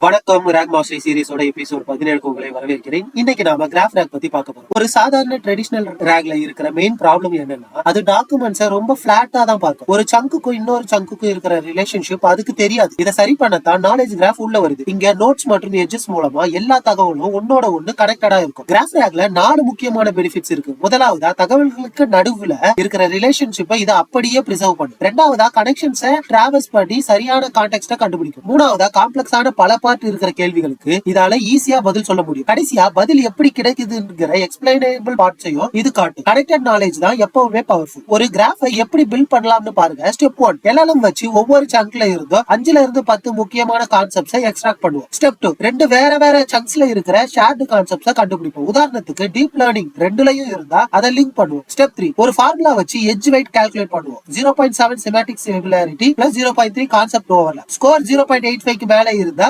வணக்கம். Rack master சீரிஸோட episode 17 உங்களை வரவேற்கிறேன். இன்னைக்கு நாம கிராஃப் ரேக் பத்தி பார்க்க போறோம். ஒரு சாதாரண ட்ரெடிஷனல் ரேக்ல இருக்கிற மெயின் ப்ராப்ளம் என்னன்னா, அது டாக்குமெண்ட்ஸை ரொம்ப பிளாட்டா தான் பார்க்கும். ஒரு சங்குக்கும் இன்னொரு சங்குக்கும் இருக்கிற ரிலேஷன்ஷிப் அதுக்கு தெரியாது. இதை சரி பண்ணத்தான் நாலேஜ் கிராஃப் உள்ள வருது. இங்க நோட்ஸ் மற்றும் எட்ஜஸ் மூலமா எல்லா தகவலும் ஒன்னோட ஒண்ணு கனெக்டடா இருக்கும். கிராஃப் ரேக்ல 4 முக்கியமான பெனிஃபிட்ஸ் இருக்கு. முதலாவதா, தகவல்களுக்கு நடுவுல இருக்கிற ரிலேஷன்ஷிப்பை இதை அப்படியே பிரிசர்வ் பண்ணும். ரெண்டாவதா, கனெக்ஷன்ஸை டிராவல்ஸ் பண்ணி சரியான கான்டெக்ஸ்ட கண்டுபிடிக்கும். மூணாவதா, காம்ப்ளெக்ஸான பல இருக்கிற கேள்விகளுக்கு இதால ஈஸியா பதில் சொல்ல முடியும். கடைசியா, பதில் எப்படி கிடைக்குதுங்கிற எக்ஸ்பிளைனபிள் பார்ட்ஸையும் இது காட்டும். கனெக்டட் நாலேஜ் தான் எப்பவுமே பவர்ஃபுல். ஒரு கிராஃபை எப்படி பில்ட் பண்ணலாம்னு பாருங்க. ஸ்டெப் 1, எல்லாம் வச்சு ஒவ்வொரு சங்க்ல இருந்தோ 5ல இருந்து 10 முக்கியமான கான்செப்ட்ஸை எக்ஸ்ட்ராக்ட் பண்ணுவோம். ஸ்டெப் 2, 2 வேற சங்க்ஸ்ல இருக்கிற ஷேர்டு கான்செப்ட்ஸை கண்டுபிடிப்போம். உதாரணத்துக்கு டீப் லேர்னிங் 2லயும் இருந்தா அதை லிங்க் பண்ணுவோம். ஸ்டெப் 3, ஒரு ஃபார்முலா வச்சு எட்ஜ் வெயிட் கால்குலேட் பண்ணுவோம். 0.7 semantic similarity plus 0.3 concept overlap. Score 0.85க்கு மேல இருந்தா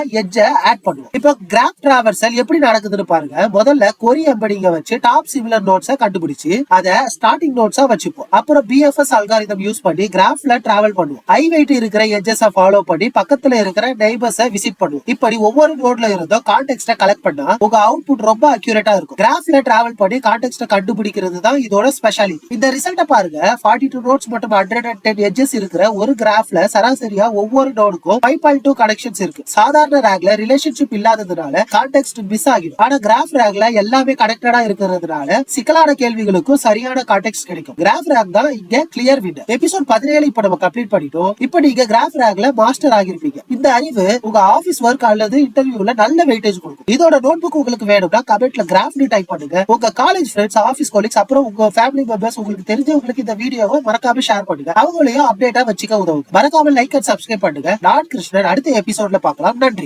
ஆட் பண்ணுவோம். இப்போ கிராஃப் டிராவர்சல் எப்படி நடக்குதுன்னு பாருங்க. முதல்ல கொரி எம்பெடிங்க வச்சு டாப் சிமிலர் நோட்ஸை கண்டுபிடிச்சு அதை ஸ்டார்டிங் நோட்ஸா வச்சுப்போம். அப்புறம் பிஎஃப்எஸ் அல்காரிதம் யூஸ் பண்ணி கிராஃப்ல டிராவல் பண்ணுவோம். ஹை வெயிட் இருக்கிற எட்ஜஸ் ஃபாலோ பண்ணி பக்கத்துல இருக்கிற நெய்பர்ஸை விசிட் பண்ணுவோம். இப்படி ஒவ்வொரு நோட்ல இருந்தோ கான்டெக்ஸ்ட கலெக்ட் பண்ணா உங்க அவுட்புட் ரொம்ப அக்யூரேட்டா இருக்கும். கிராஃப்ல டிராவல் பண்ணி கான்டெக்ஸ்ட கண்டுபிடிக்கிறது தான் இதோட ஸ்பெஷாலிட்டி. இந்த ரிசல்ட்டை பாருங்க. 42 நோட்ஸ் மற்றும் 110 எட்ஜஸ் இருக்கிற ஒரு கிராஃப்ல சராசரியா ஒவ்வொரு நோடுக்கும் 5.2 கனெக்ஷன்ஸ் இருக்கு. சாதாரண ரேக்ல ரிலேஷன்ஷிப் இல்லாததுனால கான்டெக்ஸ்ட் மிஸ் ஆகிடும். ஆனா கிராஃப் ரேக்ல எல்லாமே கனெக்டடா இருக்கிறதுனால சிக்கலான கேள்விகளுக்கும் சரியான கான்டெக்ஸ்ட் கிடைக்கும். கிராஃப் ரேக் தான் இங்க கிளியர் வின்னர். எபிசோட் 17 இப்ப நம்ம கம்ப்ளீட் பண்ணிட்டோம். இப்ப நீங்க கிராஃப் ரேக்ல மாஸ்டர் ஆகிருப்பீங்க. இந்த அறிவு உங்க ஆபீஸ் ஒர்க் அல்லது இன்டர்வியூல நல்ல வெயிட்டேஜ் கொடுக்கும். இதோட நோட்புக் உங்களுக்கு வேணும்னா கமெண்ட்ல கிராஃப்னு டைப் பண்ணுங்க. உங்க காலேஜ் ஃப்ரெண்ட்ஸ், ஆபீஸ் கொலீக்ஸ், அப்புறம் உங்க ஃபேமிலி மெம்பர்ஸ், உங்களுக்கு தெரிஞ்சவங்களுக்கு இந்த வீடியோவை மறக்காம ஷேர் பண்ணுங்க. அவங்களையும் அப்டேட்டா வச்சுக்க உதவுங்க. மறக்காம லைக் அண்ட் சப்ஸ்கிரைப் பண்ணுங்க. நான் கிருஷ்ணன். அடுத்த எபிசோட்ல பார்க்கலாம். நன்றி.